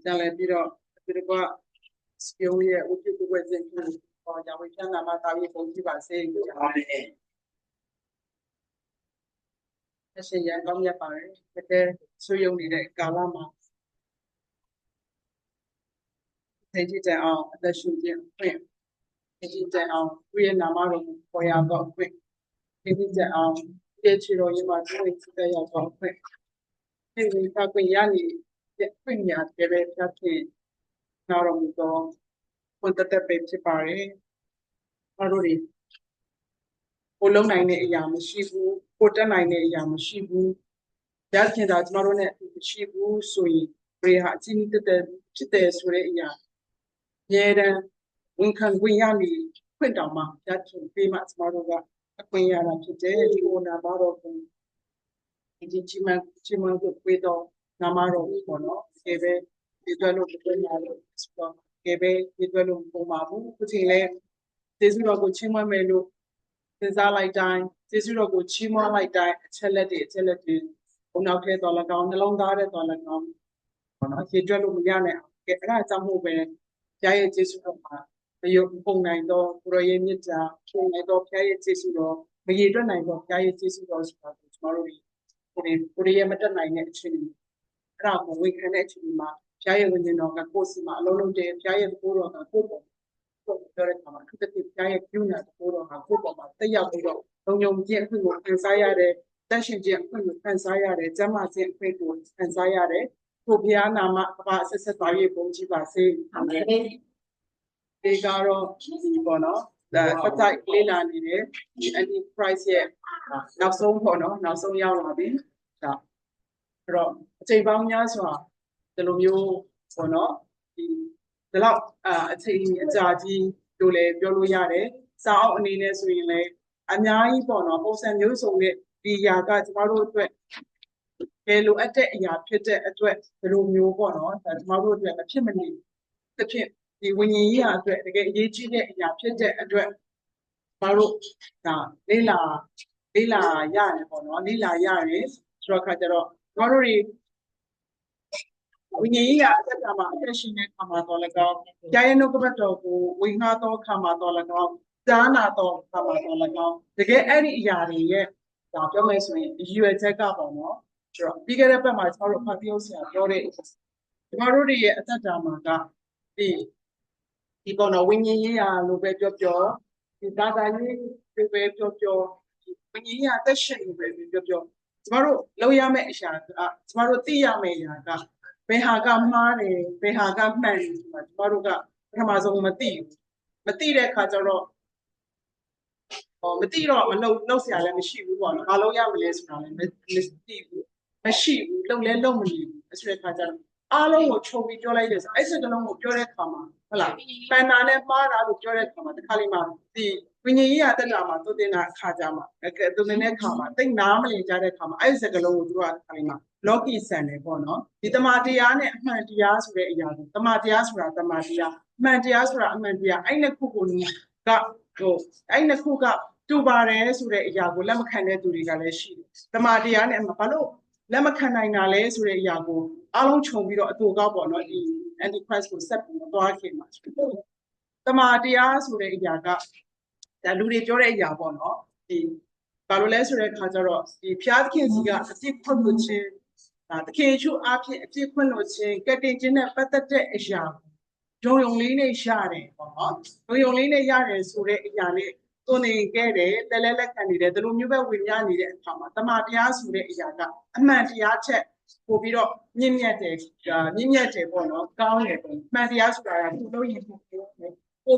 将来比较这个有也我就不会进去哦，将会偏南嘛大约风气吧，所以那些阳光也把人这个所有你的搞了嘛，才去在的瞬间会，才去在越南嘛龙我要搞会，才去在也去了也嘛就会记得要搞会，因为他会让你会呀这边他去那种多。คนแต่เป็นใช่ป่ะมาดูดิကိုလုံးနိုင်တဲ့အရာမရှိဘူးကိုတက်နိုင်တဲ့အရာမရှိဘူးရခင်တာကျမတို့ ਨੇ မရှိဘူးဆိုရင်ဘယ်ဟာအချင်းတက်ဖြစ်တယ်ဆိုတဲ့အရာအများတန်းဝန်ခံခွင့်ရနေခွင့်တောင်မှရခင်ပေးမှကျမတို့ကအခွင့်ရတာဖြစ်တယ်ဒီကိုနာပါတော့ဒီချီမကိုပြေတော့နာမတော်ပေါ့နော်ဒီပဲဒီတော့လို့ပြောနေလို့ဆိုတော့ဒီပဲဒီတော့လို့ပုံပါဘူးခုချိန်လဲကျေးဇူးတော်ကိုချီးမွမ်းမယ်လို့စဉ်းစားလိုက်တိုင်းကျေးဇူးတော်ကိုချီးမွမ်းလိုက်တိုင်းအချက်လက်တွေဘုံနောက်ထဲတော်၎င်းနှလုံးသားထဲတော်၎င်းပေါ့နော်ရေတွက်လို့မရနိုင်အောင်အဲ့ဒါကြောင့်မို့ပဲဘုရားရဲ့ကျေးဇူးတော်မှာမယုံပုံနိုင်တော့ကိုရောရဲ့မြတ်တာပုံနိုင်တော့ဘုရားရဲ့ကျေးဇူးတော်မရေတွက်နိုင်တော့ဘုရားရဲ့ကျေးဇူးတော်ဆိုတာကိုကျွန်တော်တို့ကိုရီးယားမတက်နိုင်တဲ့အချိန်အဲ့ဒါကိုဝန်ခံတဲ့အချိန်မှာဘုရားရဲ့ဝိညာဉ်တော်ကကိုယ်စီမှာအလုံးလုံးတည်းဘုရားရဲ့ဘိုးတော်ကကိုယ်ပေါ်ပြောတဲ့အခါမှာသူတစ်ခုဘုရားရဲ့ပြုနာဘိုးတော်ကကိုယ်ပေါ်မှာတက်ရောက်ပြီးတော့လုံုံခြင်းအခွင့်ကိုခံစားရတယ်တန်ရှင်ခြင်းအခွင့်ကိုခံစားရတယ်ကျမ်းမာခြင်းအခွင့်ကိုခံစားရတယ်ကိုဘုရားနာမကဘာဆက်ဆက်ပါ၍ပုံကြည့်ပါစေအာမင်ဒီကတော့ပေါ့နော်ပတ်သက်လေးလာနေတယ်ဒီ Antichrist ရဲ့နောက်ဆုံးပေါ့နော်နောက်ဆုံးရောက်လာပြီဒါအဲ့တော့အချိန်ပေါင်းများစွာဒီလိုမျိုးပေါ့နော်ဒီလောက်အချိန်အကြာကြီးလို့လည်းပြောလို့ရတယ်စာအုပ်အနေနဲ့ဆိုရင်လည်းအများကြီးပေါ့နော်ပုံစံမျိုးစုံနဲ့ဒီຢာကကျမတို့အတွက်ဘယ်လိုအပ်တဲ့အရာဖြစ်တဲ့အတွက်ဘယ်လိုမျိုးပေါ့နော်ဒါကျမတို့အတွက်မဖြစ်မနေတစ်ဖြစ်ဒီဝိညာဉ်ရေးရာအတွက်တကယ်အရေးကြီးတဲ့အရာဖြစ်တဲ့အတွက်ကျမတို့ဒါလေးလာရတယ်ပေါ့နော်လေးလာရတယ်ဆိုတော့ခါကျတော့ကျမတို့တွေဝိညာဉ်ရေးရာအသက်တာမှာအသက်ရှင်တဲ့ခါမှာတော့လည်းကောင်းကြားရဲ့နှုတ်ကပတ်တော်ကိုဝေငှသောခါမှာတော့လည်းကောင်းကြားနာတော့ခါမှာတော့လည်းကောင်းတကယ်အဲ့ဒီအရာတွေရဲ့ဒါပြောမယ်ဆိုရင်ရည်ရွယ်ချက်ကပေါ့နော်ဆိုတော့ပြီးခဲ့တဲ့ဘက်မှာကျွန်တော်တို့ဖတ်ပြောဆရာပြောတဲ့ကျွန်တော်တို့တွေရဲ့အသက်တာမှာကဒီပေါ့နော်ဝိညာဉ်ရေးရာလို့ပဲပြောဒီသာသာရေးလိုပဲပြောဝိညာဉ်ရေးရာအသက်ရှင်လို့ပဲပြောကျွန်တော်တို့လုပ်ရမယ့်အရာကကျွန်တော်တို့သိရမယ့်အရာကဘယ်ဟာကမှားတယ်ဘယ်ဟာကမှန်တယ်ဆိုတာကျွန်တော်တို့ကပထမဆုံးမသိတဲ့အခါကျတော့မသိတော့မလုပ်ဆရာလည်းမရှိဘူးပေါ့နော်မလုပ်ရမလဲဆိုတာလည်းမရှိဘူးလုပ်မနေဘူးဆိုတဲ့အခါကျတော့အားလုံးကိုချုပ်ပြီးပြောလိုက်တယ်ဆိုအဲ့စကလုံးကိုပြောတဲ့အခါမှာဟုတ်လားပန်နာနဲ့မှားတာလို့ပြောတဲ့အခါမှာတခါလေးမှာဒီဝိညာဉ်ရေးရတက်တာမှာသူတင်တာအခါကြမှာသူနေတဲ့အခါမှာတိတ်နားမလည်ကြတဲ့အခါမှာအဲ့စကလုံးကိုသူကတခါလေးမှာလောကီဆန်တယ်ပေါ့နော်ဒီတမန်တရားနဲ့အမှန်တရားဆိုတဲ့အရာကိုတမန်တရားဆိုတာတမန်တရားအမှန်တရားဆိုတာအမှန်တရားအဲ့နှစ်ခုကိုအဲ့နှစ်ခုကတူပါတယ်ဆိုတဲ့အရာကိုလက်မခံတဲ့သူတွေကလည်းရှိတယ်တမန်တရားနဲ့ဘာလို့လက်မခံနိုင်တာလဲဆိုတဲ့အရာကိုအားလုံးခြုံပြီးတော့အတူကောက်ပေါ့နော်ဒီ Antichrist ကိုဆက်ပြီးသွားခင်မှာတမန်တရားဆိုတဲ့အရာကဒါလူတွေပြောတဲ့အရာပေါ့နော်ဒီဘာလို့လဲဆိုတဲ့အခါကျတော့ဒီဖျားသခင်ကြီးကအပြစ်ဖွင့်လို့ခြင်းဒါသခင်ချို့အဖြစ်အပြစ်ဖွင့်လို့ခြင်းကတင်ခြင်းနဲ့ပတ်သက်တဲ့အရာဒုံယုံလေးနဲ့ရတယ်ပေါ့နော်ဒုံယုံလေးနဲ့ရတယ်ဆိုတဲ့အရာနဲ့သူနေခဲ့တယ်တလဲလက်ခံနေတယ်ဒီလိုမျိုးပဲဝင်ရနေတဲ့အခါမှာတမန်တရားဆိုတဲ့အရာကအမှန်တရားချက်ပို့ပြီးတော့မြင့်မြတ်တယ်ပေါ့နော်ကောင်းတယ်ပေါ့မှန်တရားဆိုတာကသူ့လို့ရင်ကို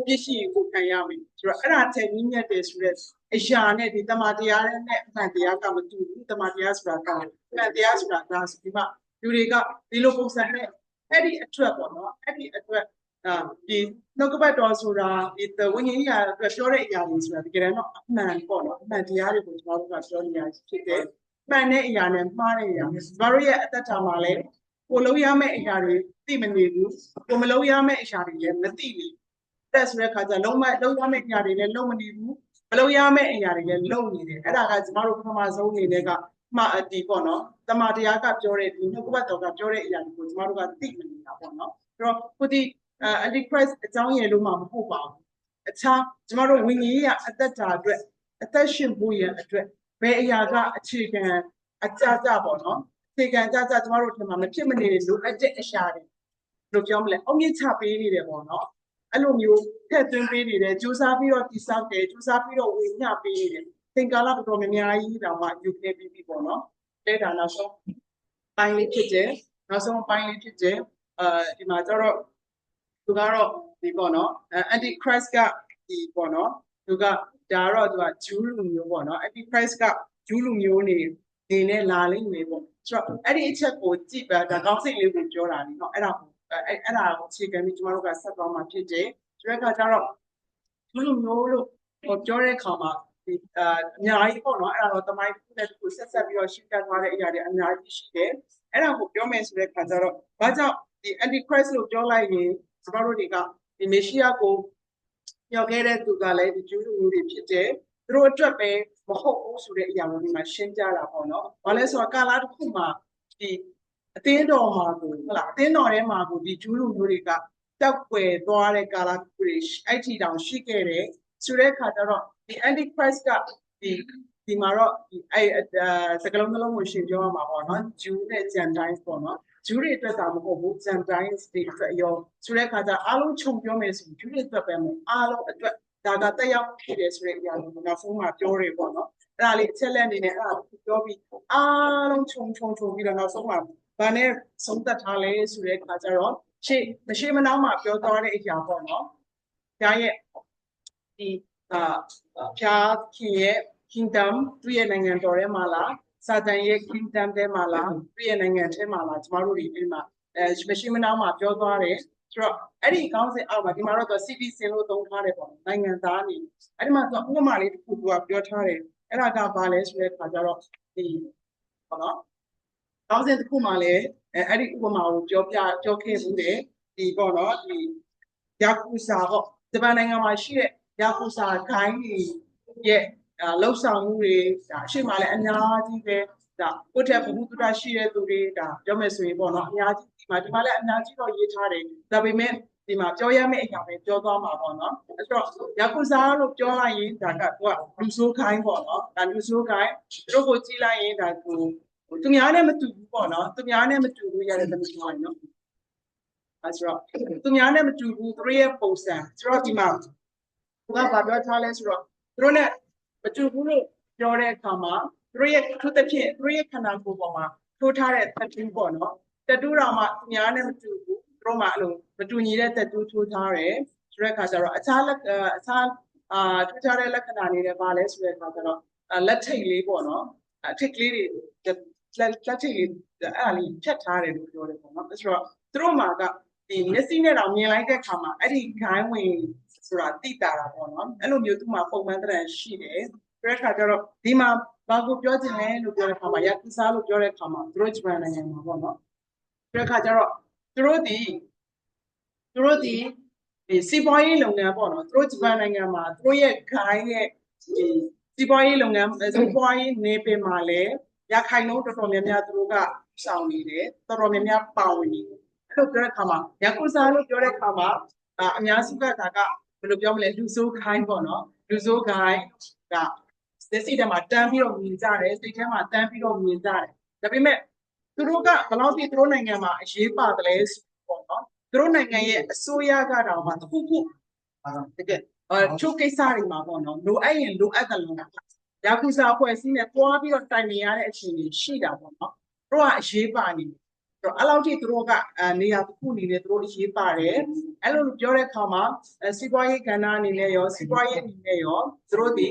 ပြည့်ရှိရင်ကိုခံရမယ်ဆိုတော့အဲ့ဒါထက်မြင့်မြတ်တယ်ဆိုတဲ့အရာနဲ့ဒီတမန်တရားနဲ့အမှန်တရားကမတူဘူးတမန်တရားဆိုတာကမှန်တရားဆိုတာဒါဆိုဒီမှာလူတွေကဒီလိုပုံစံနဲ့အဲ့ဒီအတွက်ပေါ့နော်အဲ့ဒီအတွက်ဒီနှုတ်ကပတ်တော်ဆိုတာဒီဝိညာဉ်ရေးရာအတွက်ပြောတဲ့အရာတွေဆိုတာတကယ်တော့အမှန်ပေါ့နော်အမှန်တရားတွေကိုကျွန်တော်တို့ကပြောနေရဖြစ်တယ်မှန်တဲ့အရာနဲ့မှားတဲ့အရာကျွန်တော်တို့ရဲ့အသက်တာမှာလည်းကိုလုံးရမယ့်အရာတွေသိမနေဘူးကိုမလုံးရမယ့်အရာတွေလည်းမသိဘူးတက်ဆိုတဲ့ခါကျလုံးရမယ့်အရာတွေလည်းလုံးမနေဘူးမလုံးရမယ့်အရာတွေလည်းလုံးနေတယ်အဲ့ဒါကကျွန်တော်တို့ပထမဆုံးအနေနဲ့က မှာဒီပေါ့နော်တမတရားကပြောတဲ့ဒီနှုတ်ကပတ်တော်ကပြောတဲ့အရာတွေကိုကျမတို့ကသိမနေတာပေါ့နော်အဲ့တော့ခုဒီAntichrist အကြောင်းရလို့မှမဟုတ်ပါဘူးအခြားကျမတို့ဝိညာဉ်ရေးအသက်တာအတွက်အသက်ရှင်ဖို့ရအတွက်ဘယ်အရာကအခြေခံအကြကြပေါ့နော်အခြေခံကြကြကျမတို့ထင်မှာမဖြစ်မနေလိုအပ်တဲ့အရာတွေလို့ပြောမလဲအုံမြင့်ချပေးနေတယ်ပေါ့နော်အဲ့လိုမျိုးထည့်သွင်းပေးနေတယ်စူးစမ်းပြီးတော့တိဆောက်တယ်စူးစမ်းပြီးတော့ဝေမျှပေးနေတယ်သင်္ကာလတော်တော်များများကြီးတောင်မှယူခဲ့ပြီးပြီပေါ့နော်တဲ့ဒါနောက်ဆုံးပိုင်းလေးဖြစ်တယ်နောက်ဆုံးပိုင်းလေးဖြစ်တယ်ဒီမှာကျတော့သူကတော့ဒီပေါ့နော်Antichrist ကဒီပေါ့နော်သူကဒါတော့သူကဂျူးလူမျိုးပေါ့နော်Antichrist ကဂျူးလူမျိုးနေနဲ့လာလိမ့်မယ်ပေါ့ဆိုတော့အဲ့ဒီအချက်ကိုကြည့်ပါဒါကောင်းစိတ်လေးကိုပြောတာလीเนาะအဲ့ဒါကိုအခြေခံပြီးကျမတို့ကဆက်သွားမှာဖြစ်တယ်ဆိုတဲ့အခါကျတော့ဂျူးလူမျိုးလို့ပြောတဲ့အခါမှာဒီအများကြီးပေါ့နော်အဲ့ဒါတော့တမိုင်းတစ်ခုဆက်ပြီးတော့ရှင်းပြထားတဲ့အရာတွေအများကြီးရှိတယ်အဲ့ဒါကိုပြောမယ်ဆိုတဲ့အခါကျတော့ဘာကြောင့်ဒီ Antichrist လို့ပြောလိုက်ရင်ကျမတို့တွေကဒီမေရှိယကိုပြောခဲ့တဲ့သူကလည်းဒီဂျူးလူမျိုးတွေဖြစ်တယ်သူတို့အတွက်ပဲမဟုတ်ဘူးဆိုတဲ့အရာကိုဒီမှာရှင်းပြတာပေါ့နော်ဘာလဲဆိုတော့ကာလတစ်ခုမှာဒီအသင်းတော်မှာကိုဟုတ်လားအသင်းတော်ထဲမှာကိုဒီဂျူးလူမျိုးတွေကတောက်ွယ်သွားတဲ့ကာလတစ်ခုတွေအဲ့ဒီတောင်ရှိခဲ့တယ်ဆိုတဲ့အခါကျတော့ဒီ Antichrist ကဒီမှာတော့ဒီစကလုံးနှလုံးကိုရှင်းပြောရမှာပေါ့နော်ဂျူးနဲ့ဂျန်တိုင်းပေါ့နော်ဂျူးတွေအတွက်သာမဟုတ်ဘူးဂျန်တိုင်းတွေအတွက်ရောဆိုတဲ့အခါကျအားလုံးခြုံပြောမယ်ဆိုရင်ဂျူးတွေအတွက်ပဲမဟုတ်အားလုံးအတွက်ဒါကတက်ရောက်ဖြစ်တယ်ဆိုတဲ့အရာကိုနောက်ဆုံးမှပြောရပေါ့နော်အဲ့ဒါလေးအချက်လက်အနေနဲ့အဲ့ဒါပြောပြီးအားလုံးခြုံပြီးတော့နောက်ဆုံးမှဘာနဲ့ဆုံးသက်ထားလဲဆိုတဲ့အခါကျတော့မရှိမနှောင်းမှပြောသွားတဲ့အရာပေါ့နော်ဒါရဲ့ဒီဖြားခင်ရဲ့ kingdom သူ့ရဲ့နိုင်ငံတော်ထဲမှာလားစာတန်ရဲ့ kingdom ထဲမှာလားသူ့ရဲ့နိုင်ငံထဲမှာလားကျမတို့ဒီမှာမရှိမနှောင်းမှပြောသွားတယ်ဆိုတော့အဲ့ဒီခေါင်းစဉ်အောက်မှာဒီမှာတော့ citizen လို့သုံးထားတယ်ပေါ့နိုင်ငံသားနေအဲ့ဒီမှာသူဥပမာလေးတစ်ခုကပြောထားတယ်အဲ့ဒါကဘာလဲဆိုတဲ့အခါကျတော့ဒီပေါ့နော်ခေါင်းစဉ်တစ်ခုမှလည်းအဲ့ဒီဥပမာကိုပြောခဲ့မှုတယ်ဒီပေါ့နော်ဒီယာကူဆာပေါ့ဂျပန်နိုင်ငံမှာရှိတဲ့ယာကူဆာဂိုင်းတွေရဲ့လှုပ်ဆောင်မှုတွေဒါအရှိမလည်းအများကြီးပဲဒါကိုယ့်ထက်ဘုဟုတ္တရှိတဲ့သူတွေဒါပြောမယ်ဆိုရင်ပေါ့နော်အများကြီးဒီမှာလည်းအများကြီးတော့ရေးထားတယ်ဒါပေမဲ့ဒီမှာပြောရမယ့်အရာပဲပြောသွားမှာပေါ့နော်အဲ့တော့ယာကူဆာလို့ပြောလိုက်ရင်ဒါကသူကလူဆိုးခိုင်းပေါ့နော်ဒါလူဆိုးခိုင်းသူတို့ကိုကြည့်လိုက်ရင်ဒါသူများနဲ့မတူဘူးပေါ့နော်သူများနဲ့မတူဘူးရတဲ့သမီးတွေနော်အဲ့တော့သူများနဲ့မတူဘူးသူရဲ့ပုံစံဆိုတော့ဒီမှာသူကဘာပြောထားလဲဆိုတော့သူတို့နဲ့မတူဘူးလို့ပြောတဲ့အခါမှာသူတို့ရဲ့သူတို့ရဲ့ခန္ဓာကိုယ်ပေါ်မှာထိုးထားတဲ့တတူးပေါ့နော်တတူးတော်မှာသူများနဲ့မတူဘူးသူတို့မှအဲ့လိုမတူညီတဲ့တတူးထိုးထားတယ်ဆိုတဲ့အခါကျတော့အခြားထူးခြားတဲ့လက္ခဏာတွေလည်းပါလဲဆိုတဲ့အခါကျတော့လက်ထိတ်လေးပေါ့နော်ထိတ်ကလေးတွေလက်ထိတ်လေးအဲ့ဒါလေးဖြတ်ထားတယ်လို့ပြောတယ်ပေါ့နော်ဆိုတော့သူတို့မှာကဒီမျက်စိနဲ့တော့မြင်လိုက်တဲ့အခါမှာအဲ့ဒီဂိုင်းဝင်ဆိုတာသိတာပေါ့နော်အဲ့လိုမျိုးသူ့မှာပုံမှန်တရံရှိတယ်ဆိုတဲ့အခါကျတော့ဒီမှာဘာကိုပြောချင်လဲလို့ပြောတဲ့အခါမှာယာကူဆာလို့ပြောတဲ့အခါမှာသူတို့ဂျပန်နိုင်ငံမှာပေါ့နော်ဆိုတဲ့အခါကျတော့သူတို့ဒီစီးပွားရေးလုပ်ငန်းပေါ့နော်သူတို့ဂျပန်နိုင်ငံမှာသူတို့ရဲ့ဂိုင်းရဲ့ဒီစီးပွားရေးလုပ်ငန်းစီးပွားရေးနေပင်မှာလည်းရခိုင်လုံးတော်တော်များများသူတို့ကဆောင်နေတယ်တော်တော်များများပါဝင်နေတယ်အဲ့လိုပြောတဲ့အခါမှာယာကူဆာလို့ပြောတဲ့အခါမှာအများစုကဒါကဘယ်လိုပြောမလဲလူဆိုးခိုင်းပေါ့နော်လူဆိုးခိုင်းဒါစိတ်ထဲမှာတန်းပြီးတော့မြင်ကြတယ်စိတ်ထဲမှာတန်းပြီးတော့မြင်ကြတယ်ဒါပေမဲ့သူတို့ကဘယ်လောက်ထိသူတို့နိုင်ငံမှာအရေးပါတယ်လဲပေါ့နော်သူတို့နိုင်ငံရဲ့အစိုးရကတော့မှတစ်ခုခုတကယ်ချိုးကိစ္စတွေမှာပေါ့နော်လိုအပ်ရင်လိုအပ်တယ်လို့ယာကူဆာအဖွဲ့အစည်းနဲ့တွားပြီးတော့တိုင်နေရတဲ့အခြေအနေရှိတာပေါ့နော်သူတို့ကအရေးပါနေတယ်အဲ့လောက်ထိသူတို့ကနေရာတစ်ခုအနေနဲ့သူတို့အရေးပါတယ်အဲ့လိုပြောတဲ့အခါမှာစီးပွားရေးကဏ္ဍအနေနဲ့ရောစီးပွားရေးအနေနဲ့ရောသူတို့ဒီ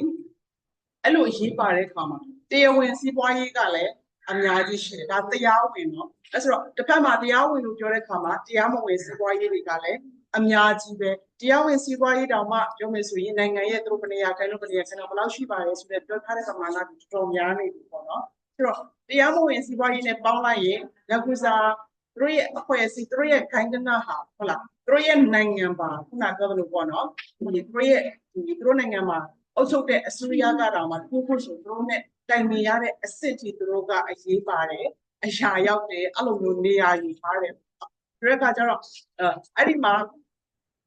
အဲ့လိုအရေးပါတဲ့အခါမှာတရားဝင်စီးပွားရေးကလည်းအများကြီးရှိတယ်ဒါတရားဝင်เนาะအဲ့ဆိုတော့တစ်ဖက်မှာတရားဝင်လို့ပြောတဲ့အခါမှာတရားမဝင်စီးပွားရေးတွေကလည်းအများကြီးပဲတရားဝင်စီးပွားရေးတောင်မှပြောမယ်ဆိုရင်နိုင်ငံရဲ့သူတို့ဘယ်နေရာခိုင်းလို့ဘယ်နေရာခိုင်းတော့ဘယ်လောက်ရှိပါတယ်ဆိုတဲ့ပြောထားတဲ့ပမာဏတော်တော်များနေပြီပေါ့နော်ဆိုတော့တရားမဝင်စီးပွားရေးနဲ့ပေါင်းလိုက်ရင်ယာကူဆာသူတို့ရဲ့အဖွဲ့အစည်းသူတို့ရဲ့ခိုင်းကနာဟာဟုတ်လားသူတို့ရဲ့နိုင်ငံပါခုနပြောသလိုပေါ့နော်သူတို့နိုင်ငံမှာအုပ်ချုပ်တဲ့အစိုးရကတော့မှခုဆိုသူတို့နဲ့ တိုင်ပင်ရတဲ့အဆင့်ထိသူတို့ကအရေးပါတယ်အရာရောက်တယ်အဲ့လိုမျိုးနေရာယူထားတယ်ဒီကကြတော့အဲ့ဒီမှာ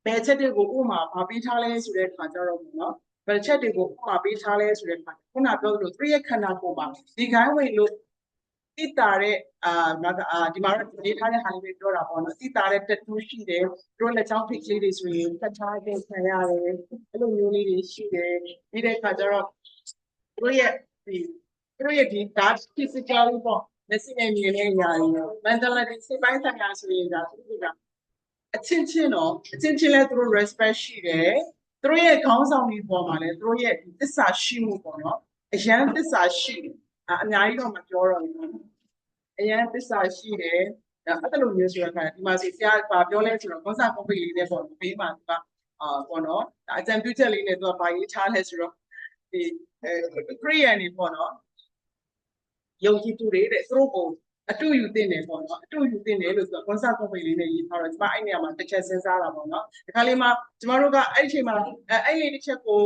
ဘယ်ချက်တွေကိုဥမာမပေးထားလဲဆိုတဲ့အခါကျတော့နော်ဘယ်ချက်တွေကိုဥမာပေးထားလဲဆိုတဲ့အခါခုနပြောလို့သူရဲ့ခန္ဓာကိုယ်မှာဒီခိုင်းဝင်လို့တိတာတဲ့ဒီမှာရေးထားတဲ့ဟာလေးတွေပြောတာပေါ့နော်တိတာတဲ့တက်တူးရှိတယ်တို့လက်ချောင်းဖိတ်ကလေးတွေဆိုရင်တခြားတဲ့ခံရတယ်အဲ့လိုမျိုးလေးတွေရှိတယ်ပြီးတဲ့အခါကျတော့တို့ရဲ့ဒီ dark physically ပေါ့လက်ရှိနေနေတဲ့နေရာတွေ mentality စိတ်ပိုင်းဆိုင်ရာဆိုရင်ဒါသူတို့ကအချင်းချင်းလဲသူတို့ respect ရှိတယ်သူတို့ရဲ့ခေါင်းဆောင်တွေပေါ်မှာလဲသူတို့ရဲ့သစ္စာရှိမှုပေါ့နော်အရန်သစ္စာရှိတယ်အများကြီးတော့မပြောတော့ဘူးအရန်သစ္စာရှိတယ်အဲ့လိုမျိုးဆိုတော့ဒီမှာစီဆရာပြောလဲဆိုတော့ကောစာကွန်ပိတ်လေးနဲ့ပေါ့ဘေးမှာသူကပေါ့နော်အကြံပြုချက်လေးနဲ့သူကဘာရေးထားလဲဆိုတော့ဒီခရီးရန်နေပေါ့နော်ယုံကြည်သူတွေတဲ့သူတို့ကိုအတူယူတင်တယ်ပေါ့နော်အတူယူတင်တယ်လို့ဆိုတော့ကွန်ဆာကွန်ပိတ်လေးနဲ့ရေးထားတော့ဒီမှာအဲ့နေရာမှာတစ်ချက်စဉ်းစားတာပေါ့နော်ဒီခါလေးမှာကျမတို့ကအဲ့ဒီအချိန်မှာအဲ့လေးတစ်ချက်ကို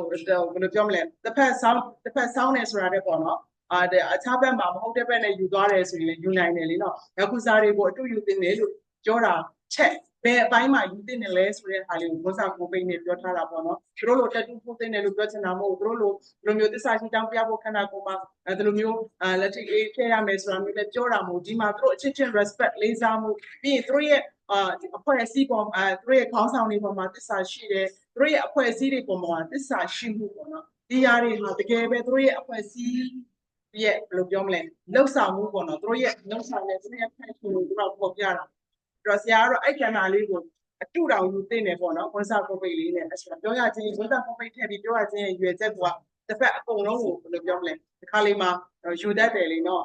ဘယ်လိုပြောမလဲတစ်ဖက်ဆောင်းနေဆိုတာတဲ့ပေါ့နော်အခြားဘက်မှာမဟုတ်တဲ့ဘက်နဲ့ယူသွားတယ်ဆိုရင်ယူနိုင်တယ်လေနော်ယခုစားတွေကိုအတူယူတင်တယ်လို့ပြောတာချက်ဘယ်အပိုင်းမှာယူတင်တယ်လဲဆိုတဲ့အားလေးကိုကွန်ဆာကွန်ပိတ်နဲ့ပြောထားတာပေါ့နော်သူတို့လိုတက်တူးဖို့တင်တယ်လို့ပြောချင်တာမဟုတ်သူတို့လိုမျိုးသစ္စာရှိတောင်းပြဖို့ခန္ဓာကိုယ်မှာဒီလိုမျိုးလက်ထိလေးထည့်ရမယ်ဆိုတာမျိုးလည်းပြောတာမဟုတ်ဒီမှာသူတို့အချင်းချင်း respect လေးစားမှုပြီးရင်သူတို့ရဲ့အဖွဲ့အစည်းပေါ်သူတို့ရဲ့ခေါင်းဆောင်တွေပေါ်မှာသစ္စာရှိတယ်သူတို့ရဲ့အဖွဲ့အစည်းတွေပေါ်မှာသစ္စာရှိမှုပေါ့နော်ဒီຢာတွေဟာတကယ်ပဲသူတို့ရဲ့အဖွဲ့အစည်းရဲ့ဘယ်လိုပြောမလဲလှုပ်ဆောင်မှုပေါ့နော်သူတို့ရဲ့လှုပ်ဆောင်တဲ့သူတို့ရဲ့ passion ကိုသူတို့ပေါ်ပြတာတော့ဆရာကတော့အဲ့ကဏ္ဍလေးကိုအတူတောင်ယူသိနေပေါ့နော်ဝန်စာပုံပိတ်လေးနဲ့အဲ့ဆိုပြောရချင်းဝန်စာပုံပိတ်ထည့်ပြီးပြောရချင်းရွယ်ချက်ကတစ်ဖက်အကုန်လုံးကိုဘယ်လိုပြောမလဲဒီခါလေးမှာယူတတ်တယ်လေနော်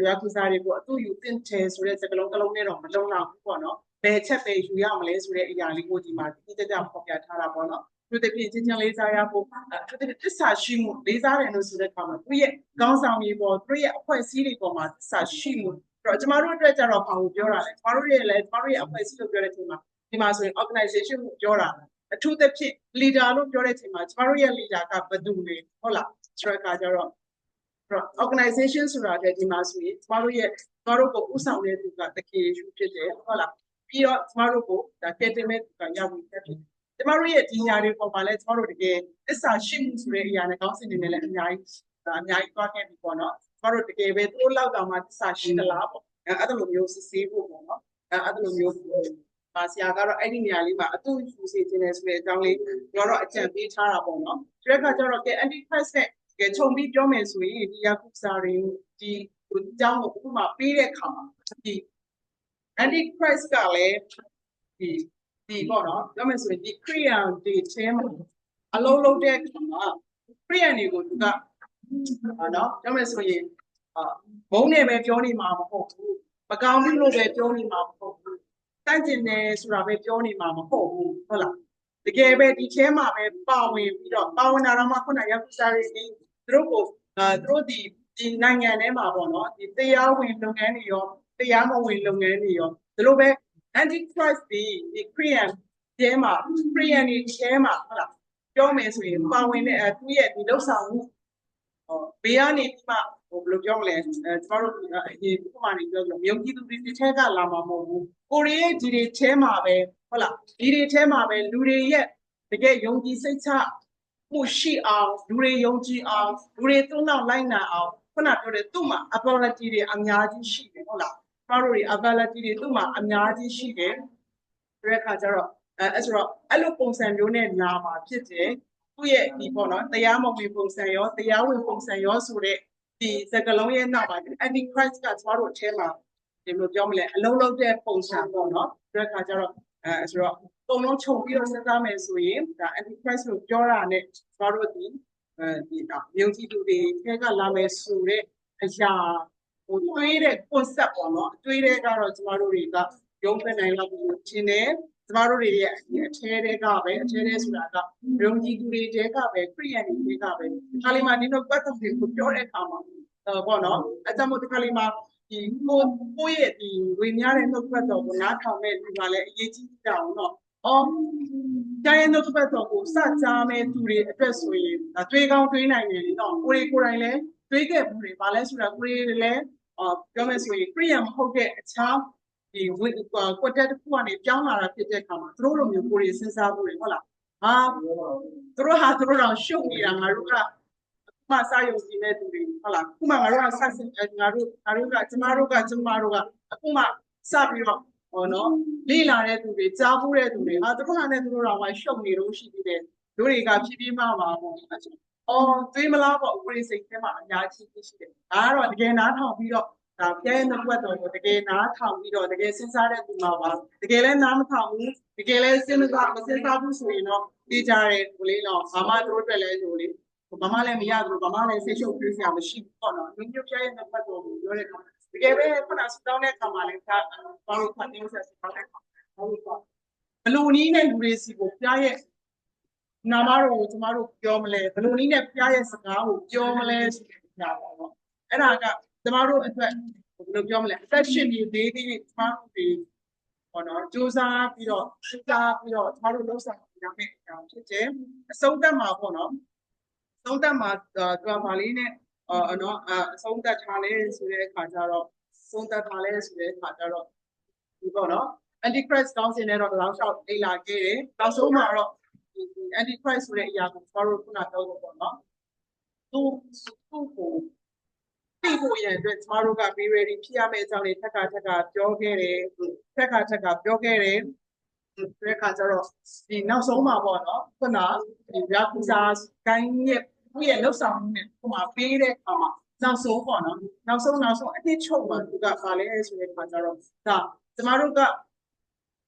ရကူစားတွေကိုအတူယူသင့်တယ်ဆိုတဲ့စကလုံးတစ်လုံးနဲ့တော့မလုံလောက်ဘူးပေါ့နော်ဘယ်ချက်ပဲယူရမလဲဆိုတဲ့အရာလေးကိုဒီမှာတိကျကျဖော်ပြထားတာပေါ့နော်သူတပြည့်ချင်းချင်းလေးစားရဖို့သူတသစ္စာရှိမှုလေးစားတယ်လို့ဆိုတဲ့အခါမှာသူရဲ့ကောင်းဆောင်ရေးပေါ်သူရဲ့အဖွဲ့အစည်းတွေပေါ်မှာသစ္စာရှိမှုတော့ကျမတို့အတွက်ကြတော့ဘာကိုပြောတာလဲကျမတို့ရဲ့အဖွဲ့အစည်းလို့ပြောတဲ့အချိန်မှာဒီမှာဆိုရင် organization ကိုပြောတာအထူးသဖြင့် leader လို့ပြောတဲ့အချိန်မှာကျမတို့ရဲ့ leader ကဘယ်သူလဲဟုတ်လားဆိုတော့ကြတော့ organization ဆိုတာတဲ့ဒီမှာဆိုရင်ကျမတို့ကိုဥဆောင်တဲ့သူကတကယ်ယူဖြစ်တယ်ဟုတ်လားပြီးတော့ကျမတို့ကိုဒါကဲတင်မဲ့သူကရောက်ပြီးဖြစ်တယ်ကျမတို့ရဲ့ဒီညာတွေပေါ်မှာလဲကျမတို့တကယ်သစ္စာရှိမှုဆိုတဲ့အရာနဲ့ကောင်းစင်နေနဲ့လည်းအများကြီးသွားခဲ့ပြီပေါ့နော်ကျမတို့တကယ်ပဲသူတို့လောက်တောင်မှသစ္စာရှိသလားပေါ့အဲ့လိုမျိုးစစ်ဆေးဖို့ပေါ့နော်အဲ့လိုမျိုးဆရာကတော့အဲ့ဒီနေရာလေးမှာအတူယူစေခြင်းနဲ့ဆိုတဲ့အကြောင်းလေးကျွန်တော်တော့အကြံပေးထားတာပေါ့နော်ဒီအခါကျတော့ကဲ antichrist နဲ့ကဲခြုံပြီးပြောမယ်ဆိုရင်ဒီယာကုစာတွေဒီအကြောင်းကိုဥပမာပေးတဲ့အခါမှာဒီ antichrist ကလည်းဒီပေါ့နော်ပြောမယ်ဆိုရင်ဒီခရိယန်တွေထဲမှာအလုံးလုံးတဲ့အခါမှာခရိယန်တွေကိုသူကနော်ပြောမယ်ဆိုရင်ဘုံနဲ့ပဲပြောနေမှာမဟုတ်ဘူးမကောင်းဘူးလို့ပဲပြောနေမှာမဟုတ်ဘူးတိုက်ကျင်တယ်ဆိုတာပဲပြောနေမှာမဟုတ်ဘူးဟုတ်လားတကယ်ပဲဒီထဲမှာပဲပါဝင်ပြီးတော့ပါဝင်တာတော့မှခုနရောက်စားရည်သူတို့ကိုသူတို့ဒီနိုင်ငံထဲမှာပေါ့နော်ဒီတရားဝင်လုပ်ငန်းတွေရောတရားမဝင်လုပ်ငန်းတွေရောဒီလိုပဲ antichrist ဒီခရိယန်ထဲမှာခရိယန်တွေထဲမှာဟုတ်လားပြောမယ်ဆိုရင်ပါဝင်တဲ့သူရဲ့ဒီလှုပ်ဆောင်မှုဘေးကနေပြီးမှဘယ်လိုပြောမလဲကျမတို့အရင်ဥပမာနေပြောလို့မြုပ်ကြည့်သူတွေတစ်ထက်ကလာမှာမဟုတ်ဘူးကိုရီးယားဒီတွေထဲမှာပဲဟုတ်လားဒီတွေထဲမှာပဲလူတွေရဲ့တကယ်ယုံကြည်စိတ်ချမှုရှိအောင်လူတွေယုံကြည်အောင်လူတွေသုံးတော့လိုက်နာအောင်ခုနပြောတဲ့သူ့မှာ ability တွေအများကြီးရှိတယ်ဟုတ်လားကျမတို့တွေ ability တွေသူ့မှာအများကြီးရှိတယ်ဆိုတဲ့အခါကျတော့အဲ့ဆိုတော့အဲ့လိုပုံစံမျိုးနဲ့လာမှာဖြစ်တယ်သူ့ရဲ့ဒီပေါ့နော်တရားမဝင်ပုံစံရောတရားဝင်ပုံစံရောဆိုတဲ့ဒီစကလုံးရဲ့နောက်မှာ antichrist ကကျမတို့အထဲမှာဒီလိုပြောမလဲအလုံးလုံးတဲ့ပုံစံပေါ့နော်ဆိုတဲ့အခါကျတော့ဆိုတော့ပုံလုံးခြုံပြီးတော့စဉ်းစားမယ်ဆိုရင်ဒါ antichrist ကိုပြောတာနဲ့ကျမတို့ဒီယုံကြည်သူတွေထဲကလာမယ်ဆိုတဲ့အရာဟိုတွေးတဲ့ concept ပေါ့နော်တွေးတဲ့ကတော့ကျမတို့တွေကရုံးထွက်နိုင်လောက်ပြီးရှင်းတယ်ကျမတို့တွေရဲ့အထဲတွေကပဲအထဲထဲဆိုတာကယုံကြည်သူတွေတဲကပဲခရိယန်တွေတဲကပဲခါလီမှာဒီလိုပတ်သက်ပြီးပြောတဲ့အခါမှာပေါ့နော်အကြမ်းမို့ဒီခါလီမှာဒီကိုရဲ့ဒီဝေများတဲ့နှုတ်ပတ်တော်ကိုနားထောင်မဲ့လူကလည်းအရေးကြီးတာအောင်တော့ အော်ကျရင်တော့ဘက်တော့ကိုစကြမဲ့သူတွေအတွက်ဆိုရင်တွေးကောင်းတွေးနိုင်တယ်လေနော်ကိုယ်တိုင်လည်းတွေးခဲ့ဘူးတွေဘာလဲဆိုတာကိုယ်လည်းပြောမယ်ဆိုရင်ခရိယံမဟုတ်တဲ့အခြားဒီကွက်တက်တစ်ခုကနေပြောင်းလာတာဖြစ်တဲ့အခါမှာသူတို့လိုမျိုးကိုယ်စဉ်းစားဖို့ဟုတ်လားဟာသူတို့တော့ရှုပ်နေတာငါတို့ကမှစာရုံစီမဲ့သူတွေဟုတ်လားခုမှငါတို့ကဆက်ငါတို့ကကျမတို့ကအခုမှစပြီးတော့ဟောနော်လေ့လာတဲ့သူတွေကြားဖို့တဲ့သူတွေဟာသူတို့ဟာနဲ့သူတို့တော့ရှုပ်နေတော့ရှိသေးတယ်တို့တွေကဖြည်းဖြည်းမှပါပေါ့အော်တွေးမလားပေါ့ကိုယ်စိတ်ထဲမှာအများကြီးရှိတယ်ဒါကတော့တကယ်နားထောင်ပြီးတော့ဒါပြဲနှုတ်ွက်တော်ကိုတကယ်နားထောင်ပြီးတော့တကယ်စဉ်းစားတဲ့သူမှာပါတကယ်လည်းနားမထောင်ဘူးတကယ်လည်းစဉ်းစားဘူးဆိုရင်တော့သိကြတဲ့ကိုလေးတော့ဘာမှတို့အတွက်လည်းလို့လေဘာမှလည်းမရဘူးဘာမှလည်းစိတ်ရှုပ်ပြေးစရာမရှိဘူးပေါ့နော်ဒီမျိုးပြဲနှုတ်ွက်တော်ကိုပြောတဲ့အခါတကယ်ပဲခုနစတောင်းတဲ့အခါမှာလည်းဘာလို့ဖတ်နေဆက်စတောင်းတဲ့အခါဘလူနီးနဲ့လူတွေစီကိုပြရဲ့နာမတော်ကိုကျမတို့ပြောမလဲဘလူနီးနဲ့ပြရဲ့စကားကိုပြောမလဲဆိုတာပေါ့နော်အဲ့ဒါကကျမတို့အတွက်ဘယ်လိုပြောမလဲအသက်ရှင်နေသေးသေးကျမတို့ဒီဟောနော်စူးစမ်းပြီးတော့ကျမတို့လှုပ်ဆောင်ရမယ့်အကြောင်းဖြစ်တယ်အဆုံးသတ်မှာပေါ့နော်အဆုံးသတ်မှာသူကဗာလေးနဲ့နော်အဆုံးသတ်ထားလဲဆိုတဲ့အခါကျတော့ဆုံးသတ်ထားလဲဆိုတဲ့အခါကျတော့ဒီပေါ့နော် Antichrist ကောင်းစင်တဲ့တော့လောက်လျှောက်အိလာခဲ့တယ်နောက်ဆုံးမှာတော့Antichrist ဆိုတဲ့အရာကိုကျမတို့ခုနပြောလို့ပေါ့နော်သူ့ကိုသိဖို့ရန်အတွက်ကျမတို့က be ready ဖြစ်ရမယ့်အကြောင်းတွေထက်ကပြောခဲ့တယ်ထက်ကပြောခဲ့တယ်တဲ့အခါကျတော့ဒီနောက်ဆုံးမှာပေါ့နော်ခုနဒီရာကူစာကိုင်းရဲ့သူ့ရဲ့လှုပ်ဆောင်မှုနဲ့ဟိုမှာပေးတဲ့အခါမှာနောက်ဆုံးပေါ့နော်နောက်ဆုံးအနှစ်ချုပ်မှာသူကပါလဲဆိုတဲ့အခါကျတော့ဒါကျမတို့က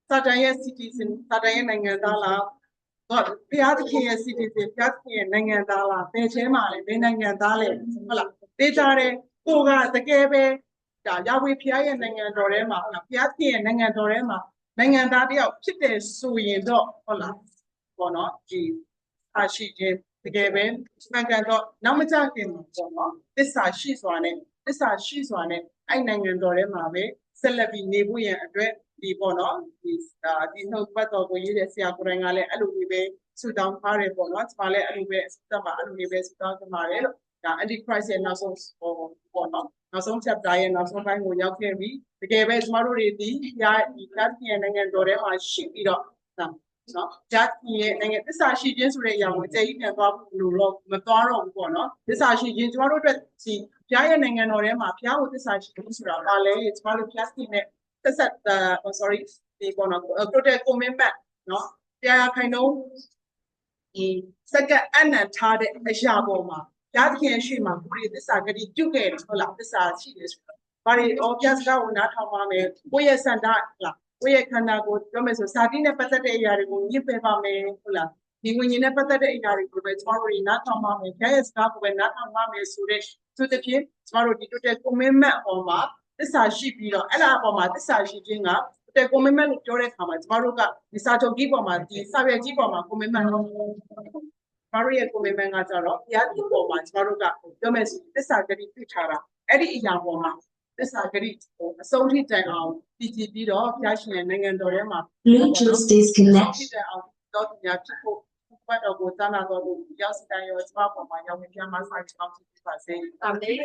စာတန်ရဲ့ citizen စာတန်ရဲ့နိုင်ငံသားလားဘုရားသခင်ရဲ့ citizen ဘုရားသခင်ရဲ့နိုင်ငံသားလားဘယ်ချင်းမှာလဲဘယ်နိုင်ငံသားလဲဟုတ်လားသိကြတယ်ကိုကတကယ်ပဲဒါယာဝေဘုရားရဲ့နိုင်ငံတော်ထဲမှာဟုတ်လားဘုရားသခင်ရဲ့နိုင်ငံတော်ထဲမှာနိုင်ငံသားတယောက်ဖြစ်တယ်ဆိုရင်တော့ဟုတ်လားပေါ့နော်ဒီအရှိခြင်းတကယ်ပဲမှန်ကန်တော့နောက်မကြခင်မှာပေါ့နော်သစ္စာရှိစွာနဲ့အဲ့နိုင်ငံတော်ထဲမှာပဲဆက်လက်ပြီးနေဖို့ရန်အတွက်ဒီပေါ့နော်ဒီနှုတ်ပတ်တော်ကိုရေးတဲ့ဆရာကိုယ်တိုင်ကလည်းအဲ့လိုမျိုးပဲဆူတောင်းထားတယ်ပေါ့နော်ကျွန်မလည်းအဲ့လိုပဲစတတ်မှာအဲ့လိုမျိုးပဲဆူတောင်းကြမှာလေလို့ဒါ Antichrist ရဲ့နောက်ဆုံးပေါ့နော်နောက်ဆုံး chapter ရဲ့နောက်ဆုံးပိုင်းကိုရောက်ခဲ့ပြီတကယ်ပဲကျွန်တော်တို့တွေဒီနိုင်ငံတော်ထဲမှာရှိပြီးတော့နော်ဂျာတီရဲ့နိုင်ငံသစ္စာရှိခြင်းဆိုတဲ့အရာကိုအကျဉ်းပြန်သွားဖို့လို့တော့မသွားတော့ဘူးပေါ့နော်သစ္စာရှိခြင်းကျွန်တော်တို့အတွက်ဒီဘုရားရဲ့နိုင်ငံတော်ထဲမှာဘုရားကိုသစ္စာရှိခြင်းဆိုတာကလည်းကျွန်တော်တို့ဘုရားရှင်နဲ့သက်ဆက်sorry ဒီပေါ့နော် total commitment နော်တရားခိုင်နှုန်းဒီစက္ကန့်အနံထားတဲ့အရာပေါ်မှာဘုရားသခင်ရှိမှကိုယ်ရဲ့သစ္စာဂတိပြုခဲ့တယ်ဟုတ်လားသစ္စာရှိတယ်ဆိုတာဘာတွေဘုရားစကားကိုနားထောင်ပါမယ်ကိုယ့်ရဲ့စန္ဒလားကိုယ့်ရဲ့ခန္ဓာကိုပြောမယ်ဆိုစာတိနဲ့ပတ်သက်တဲ့အရာတွေကိုညှစ်ပယ်ပါမယ်ဟုတ်လားဒီဝိညာဉ်နဲ့ပတ်သက်တဲ့အရာတွေကိုပဲကျွန်တော်တို့နားထောင်ပါမယ်ဘုရားရဲ့စကားကိုပဲနားထောင်ပါမယ်ဆိုတဲ့သူတစ်ဖြစ်ကျွန်တော်တို့ဒီ total commitment အပေါ်မှာသစ္စာရှိပြီးတော့အဲ့ဒါအပေါ်မှာသစ္စာရှိခြင်းက total commitment လို့ပြောတဲ့အခါမှာကျွန်တော်တို့ကဒီစာချုပ်ကြီးပေါ်မှာဒီစာရွက်ကြီးပေါ်မှာ commitment လုပ်ဘာလို့ရဲ့ commitment ကကြတော့ဘုရားဒီပေါ်မှာကျွန်တော်တို့ကပြောမယ်ဆိုသစ္စာဂတိပြုထားတာအဲ့ဒီအရာပေါ်မှာသစ္စာဂတိအဆုံးထိတိုင်အောင်တည်ကြည်ပြီးတော့ဘုရားရှင်ရဲ့နိုင်ငံတော်ထဲမှာ Bluetooth disconnect တော့ဒီများဖြစ်ဖို့ဘတ်တော်ကိုသာနာတော်ကိုရောက်စတိုင်းရောကျွန်မပေါ်မှာရောက်နေပြမဆိုင်အောင်ဖြစ်ပါစေအာမင်